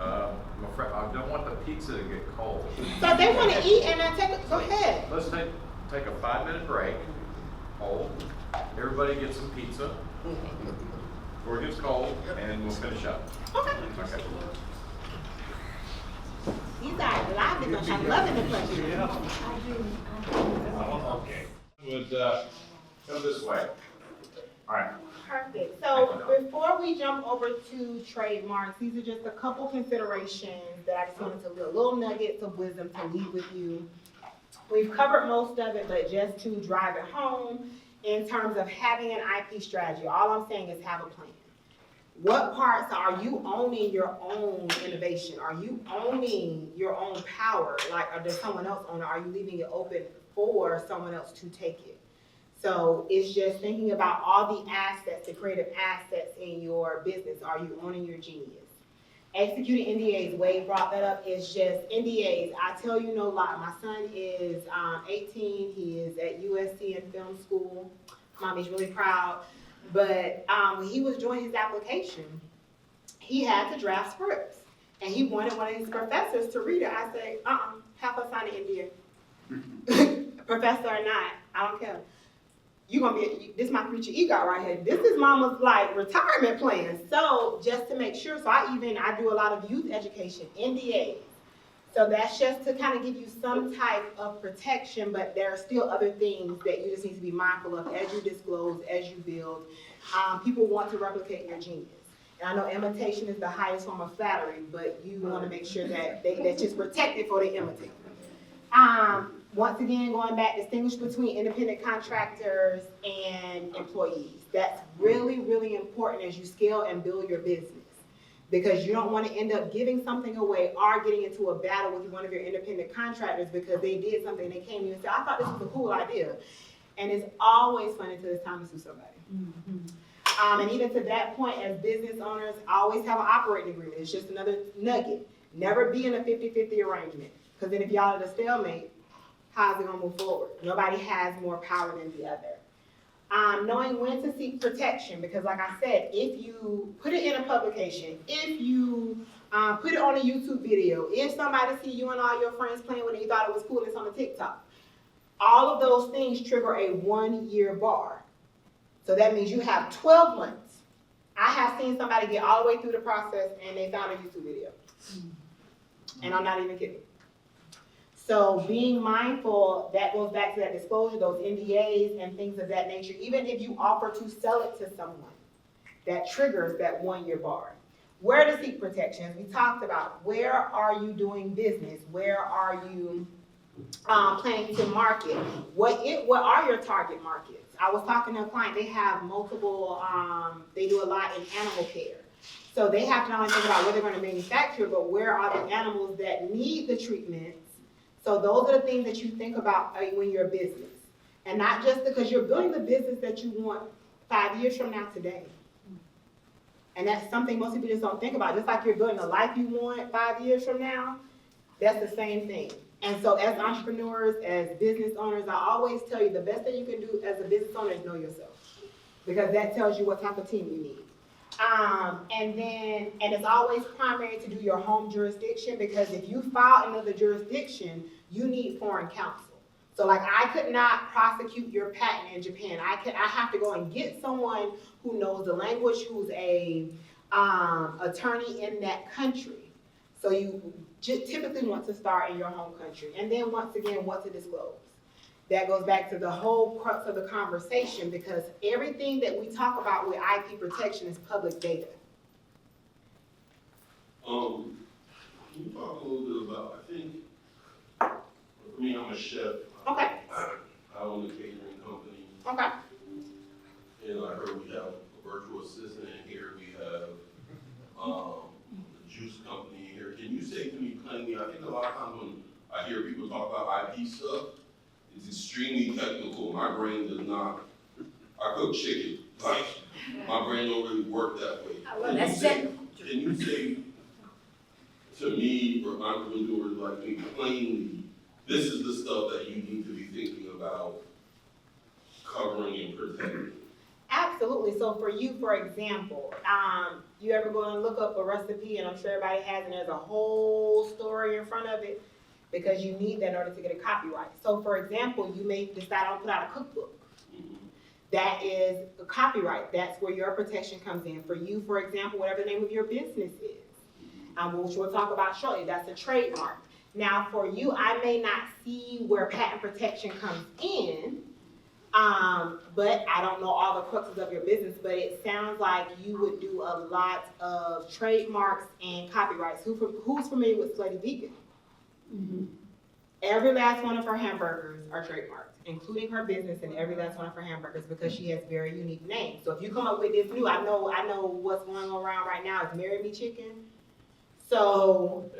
I'm afraid, I don't want the pizza to get cold. So they want to eat and go ahead. Let's take a 5-minute break. Hold. Everybody get some pizza before it gets cold, and we'll finish up. Okay. Okay. You guys are lively bunch. I'm loving the question. Okay. Would come this way. All right. Perfect. So before we jump over to trademarks, these are just a couple considerations that I just wanted to little nuggets of wisdom to leave with you. We've covered most of it, but just to drive it home in terms of having an IP strategy, all I'm saying is have a plan. What parts are you owning your own innovation? Are you owning your own power? Like, or does someone else own it? Are you leaving it open for someone else to take it? So it's just thinking about all the assets, the creative assets in your business. Are you owning your genius? Executing NDAs, Wade brought that up, is just NDAs. I tell you no lie. My son is 18. He is at USC in film school. Mommy's really proud. But when he was doing his application, he had to draft scripts. And he wanted one of his professors to read it. I said, have us sign an NDA. Professor or not, I don't care. This is my future EGOT right here. This is mama's like retirement plan. So just to make sure, so I do a lot of youth education, NDAs. So that's just to kind of give you some type of protection, but there are still other things that you just need to be mindful of as you disclose, as you build. People want to replicate your genius. And I know imitation is the highest form of flattery, but you want to make sure that that just protect it before they imitate. Once again, going back, distinguish between independent contractors and employees. That's really, really important as you scale and build your business, because you don't want to end up giving something away or getting into a battle with one of your independent contractors because they did something, they came to you and said, I thought this was a cool idea. And it's always fun until it's time to sue somebody. And even to that point, as business owners, always have an operating agreement. It's just another nugget. Never be in a 50-50 arrangement, because then if y'all are at a stalemate, how's it gonna move forward? Nobody has more power than the other. Knowing when to seek protection, because like I said, if you put it in a publication, if you put it on a YouTube video, if somebody see you and all your friends playing with it, you thought it was cool, it's on a TikTok, all of those things trigger a 1-year bar. So that means you have 12 months. I have seen somebody get all the way through the process and they found a YouTube video. And I'm not even kidding. So being mindful, that goes back to that disclosure, those NDAs and things of that nature. Even if you offer to sell it to someone, that triggers that 1-year bar. Where to seek protection, as we talked about, where are you doing business? Where are you planning to market? What are your target markets? I was talking to a client, they have multiple, they do a lot in animal care. So they have to not only think about where they're gonna manufacture, but where are the animals that need the treatments. So those are the things that you think about when you're a business. And not just because you're building the business that you want 5 years from now today. And that's something most people just don't think about. Just like you're building the life you want 5 years from now, that's the same thing. And so as entrepreneurs, as business owners, I always tell you the best thing you can do as a business owner is know yourself, because that tells you what type of team you need. And it's always primary to do your home jurisdiction, because if you file in another jurisdiction, you need foreign counsel. So like I could not prosecute your patent in Japan. I have to go and get someone who knows the language, who's a attorney in that country. So you typically want to start in your home country. And then once again, what to disclose. That goes back to the whole crux of the conversation, because everything that we talk about with IP protection is public data. Can you talk a little bit about, I think, for me, I'm a chef. Okay. I own a catering company. Okay. And I heard we have a virtual assistant in here. We have a juice company in here. Can you say to me plainly, I think a lot of times when I hear people talk about IP stuff, it's extremely technical. My brain does not, I cook chicken. Like, my brain don't really work that way. Can you say to me, or entrepreneurs like me, plainly, this is the stuff that you need to be thinking about covering and protecting? Absolutely. So for you, for example, you ever go and look up a recipe, and I'm sure everybody has, and there's a whole story in front of it, because you need that in order to get a copyright. So for example, you may decide to put out a cookbook. That is a copyright. That's where your protection comes in. For you, for example, whatever the name of your business is, which we'll talk about shortly, that's a trademark. Now for you, I may not see where patent protection comes in, but I don't know all the cruxes of your business, but it sounds like you would do a lot of trademarks and copyrights. Who's familiar with Slutty Vegan? Mm-hmm. Every last one of her hamburgers are trademarked, including her business and every last one of her hamburgers, because she has very unique names. So if you come up with this new, I know what's going on around right now is Marry Me Chicken. So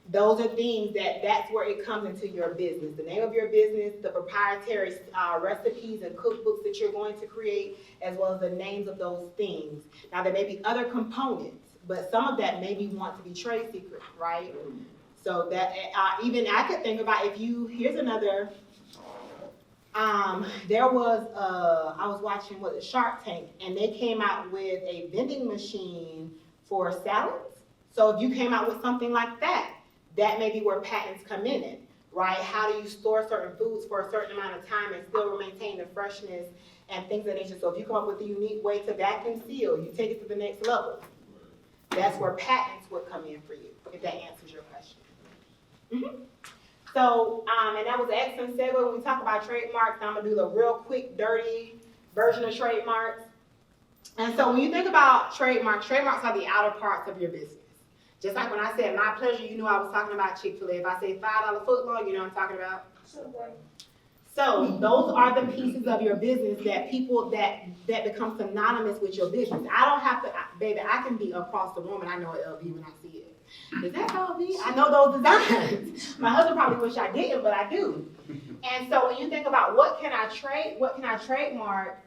those are things that's where it comes into your business. The name of your business, the proprietary recipes and cookbooks that you're going to create, as well as the names of those things. Now there may be other components, but some of that maybe want to be trade secret, right? So that even I could think about here's another, there was, I was watching Shark Tank, and they came out with a vending machine for salads. So if you came out with something like that, that may be where patents come in, right? How do you store certain foods for a certain amount of time and still maintain the freshness and things of that nature? So if you come up with a unique way to vacuum seal, you take it to the next level. That's where patents would come in for you, if that answers your question. Mm-hmm. So, and that was an excellent segue when we talk about trademarks. I'm gonna do the real quick, dirty version of trademarks. And so when you think about trademarks, trademarks are the outer parts of your business. Just like when I said my pleasure, you knew I was talking about Chick-fil-A. If I say $5 footlong, you know what I'm talking about? So those are the pieces of your business that people that become synonymous with your business. I don't have to, baby, I can be across the room and I know LV when I see it. Is that LV? I know those designs. My husband probably wish I didn't, but I do. And so when you think about what can I trademark,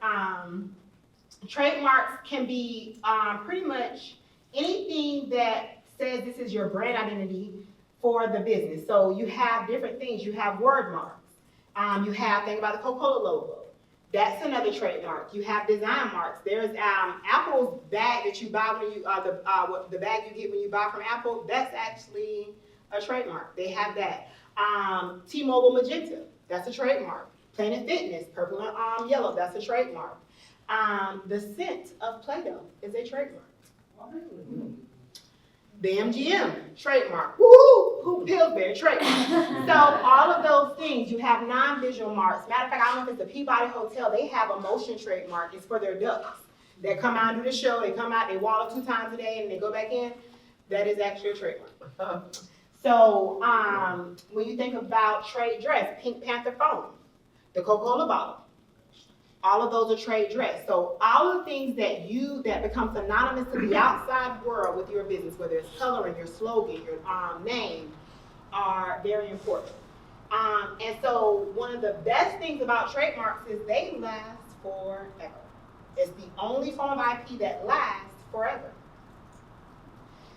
trademarks can be pretty much anything that says this is your brand identity for the business. So you have different things. You have word marks. You have, think about the Coca-Cola logo. That's another trademark. You have design marks. There's Apple's bag that you buy when you, the bag you get when you buy from Apple, that's actually a trademark. They have that. T-Mobile Magenta, that's a trademark. Planet Fitness, purple and yellow, that's a trademark. The scent of Play-Doh is a trademark. The MGM, trademark. Woo-hoo, Pillsbury, trademark. So all of those things, you have non-visual marks. Matter of fact, I don't know if it's the Peabody Hotel, they have a motion trademark. It's for their ducks. They come out and do the show, they come out, they waddle 2 times a day, and they go back in. That is actually a trademark. So when you think about trade dress, Pink Panther phone, the Coca-Cola bottle, all of those are trade dress. So all of the things that become synonymous to the outside world with your business, whether it's coloring, your slogan, your name, are very important. And so one of the best things about trademarks is they last forever. It's the only form of IP that lasts forever.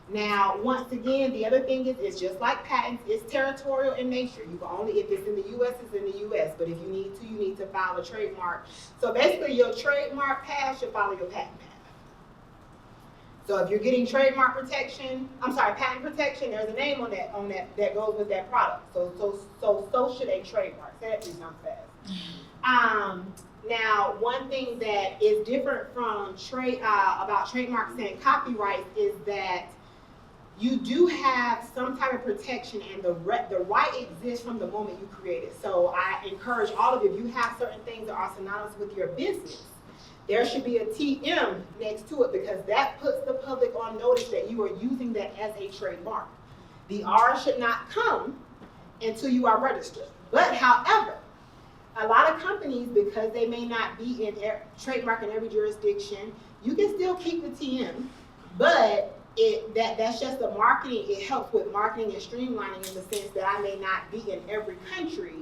Now, once again, the other thing is, it's just like patents, it's territorial in nature. You can only, if it's in the U.S., it's in the U.S., but if you need to file a trademark. So basically, your trademark path should follow your patent path. So if you're getting patent protection, there's a name on that goes with that product. So should a trademark. Say that 3 times fast. Now, one thing that is different from about trademarks and copyrights is that you do have some type of protection, and the right exists from the moment you create it. So I encourage all of you, if you have certain things that are synonymous with your business, there should be a TM next to it, because that puts the public on notice that you are using that as a trademark. The R should not come until you are registered. But however, a lot of companies, because they may not be in trademark in every jurisdiction, you can still keep the TM, but that's just the marketing. It helps with marketing and streamlining in the sense that I may not be in every country.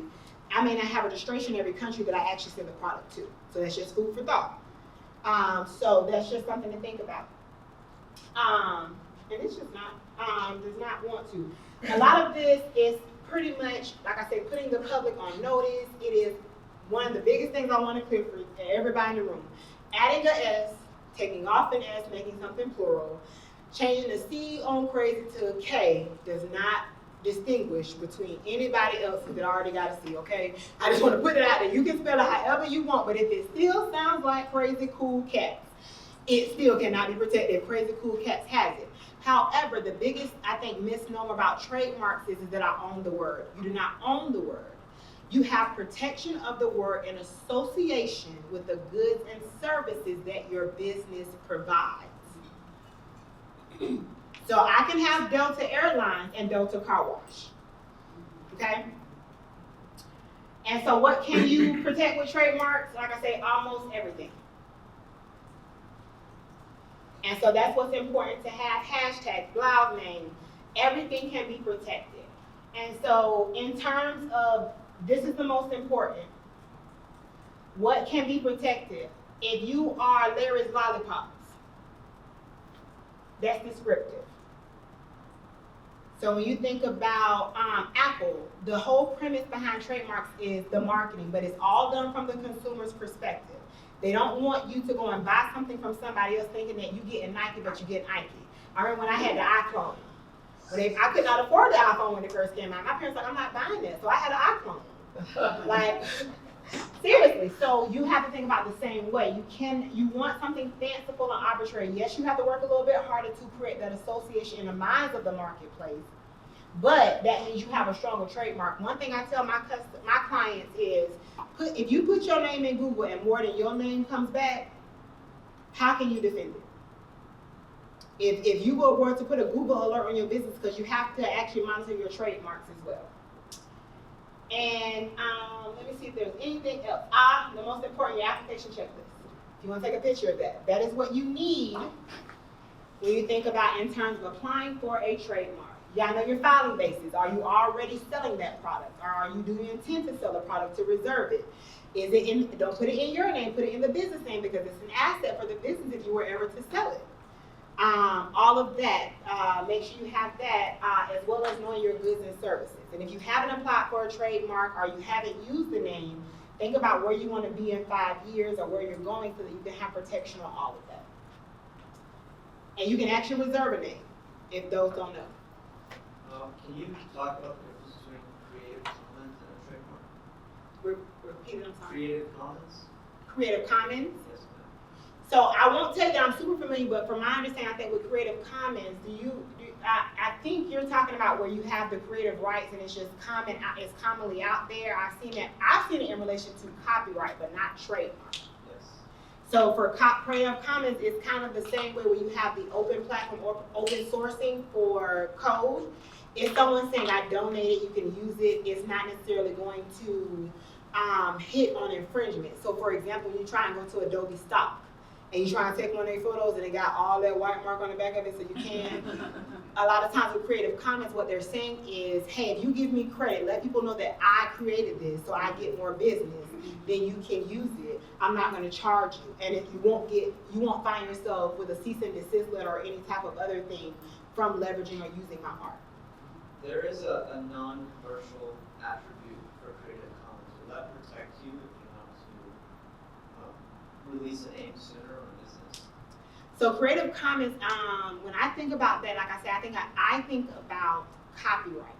I may not have a registration in every country that I actually send the product to. So that's just food for thought. So that's just something to think about. And it's just not, does not want to. A lot of this is pretty much, like I said, putting the public on notice. It is one of the biggest things I want to clear for everybody in the room. Adding a S, taking off an S, making something plural. Changing the C on crazy to a K does not distinguish between anybody else that already got a C, okay? I just want to put it out there. You can spell it however you want, but if it still sounds like Crazy Cool Cats, it still cannot be protected if Crazy Cool Cats has it. However, the biggest, I think, misnomer about trademarks is that I own the word. You do not own the word. You have protection of the word in association with the goods and services that your business provides. So I can have Delta Airlines and Delta Car Wash, okay? And so what can you protect with trademarks? Like I say, almost everything. And so that's what's important to have. Hashtags, blog name, everything can be protected. And so in terms of, this is the most important, what can be protected? If you are Larry's Lollipops, that's descriptive. So when you think about Apple, the whole premise behind trademarks is the marketing, but it's all done from the consumer's perspective. They don't want you to go and buy something from somebody else thinking that you get a Nike, but you get Nike. I remember when I had the iClone. I could not afford the iPhone when it first came out. My parents were like, I'm not buying that. So I had an iClone. Like, seriously. So you have to think about the same way. You want something fanciful and arbitrary. Yes, you have to work a little bit harder to create that association in the minds of the marketplace. But that means you have a stronger trademark. One thing I tell my clients is, if you put your name in Google and more than your name comes back, how can you defend it? If you were to put a Google alert on your business, because you have to actually monitor your trademarks as well. And let me see if there's anything else. The most important, your application checklist. If you want to take a picture of that, that is what you need when you think about in terms of applying for a trademark. Y'all know your filing basis. Are you already selling that product? Or do you intend to sell the product to reserve it? Is it in, don't put it in your name, put it in the business name, because it's an asset for the business if you were ever to sell it. All of that, make sure you have that, as well as knowing your goods and services. And if you haven't applied for a trademark or you haven't used the name, think about where you want to be in 5 years or where you're going so that you can have protection on all of that. And you can actually reserve a name if those don't know. Can you talk about the difference between Creative Commons and a trademark? Repeat it, I'm sorry. Creative Commons? Creative Commons. Yes, ma'am. So I won't tell you that I'm super familiar, but from my understanding, I think with Creative Commons, I think you're talking about where you have the creative rights and it's just it's commonly out there. I've seen it in relation to copyright, but not trademark. Yes. So for Creative Commons, it's kind of the same way where you have the open platform or open sourcing for code. If someone's saying I donated, you can use it, it's not necessarily going to hit on infringement. So for example, you try and go to Adobe Stock and you try and take one of their photos and they got all that white mark on the back of it so you can. A lot of times with Creative Commons, what they're saying is, hey, if you give me credit, let people know that I created this so I get more business, then you can use it. I'm not going to charge you. And if you won't find yourself with a cease and desist letter or any type of other thing from leveraging or using my art. There is a non-commercial attribute for Creative Commons. Will that protect you if you want to release a name sooner or business? So Creative Commons, when I think about that, like I said, I think about copyright.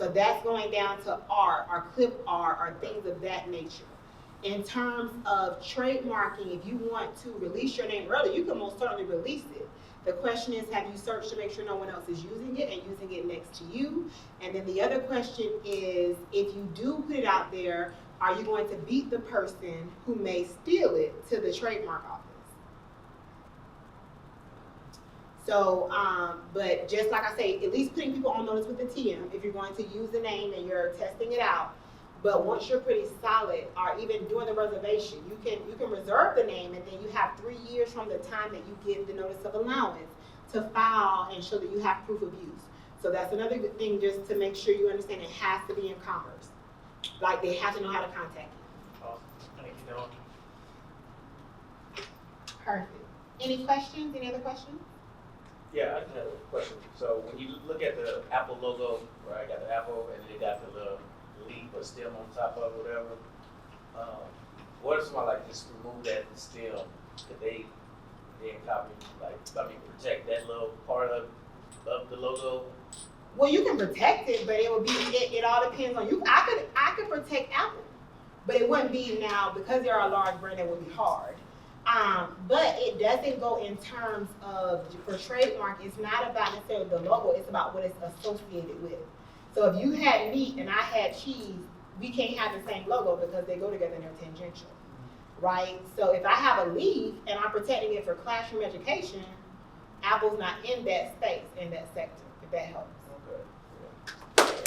So that's going down to art or clip art or things of that nature. In terms of trademarking, if you want to release your name early, you can most certainly release it. The question is, have you searched to make sure no one else is using it and using it next to you? And then the other question is, if you do put it out there, are you going to beat the person who may steal it to the trademark office? So, but just like I say, at least putting people on notice with the TM, if you're going to use the name and you're testing it out. But once you're pretty solid, or even doing the reservation, you can reserve the name, and then you have 3 years from the time that you give the notice of allowance to file and show that you have proof of use. So that's another good thing, just to make sure you understand it has to be in commerce. Like they have to know how to contact you. Awesome. Thank you, Dawn. Perfect. Any questions? Any other questions? Yeah, I just have a question. So when you look at the Apple logo, where I got the apple and they got the little leaf or stem on top of it, whatever, what if somebody like just remove that stem? Could they copy, protect that little part of the logo? Well, you can protect it, but it would be, it all depends on you. I could protect Apple, but it wouldn't be now, because they're a large brand, it would be hard. But it doesn't go in terms of, for trademark, it's not about necessarily the logo, it's about what it's associated with. So if you had meat and I had cheese, we can't have the same logo because they go together and they're tangential, right? So if I have a leaf and I'm protecting it for classroom education, Apple's not in that space, in that sector, if that helps. Okay.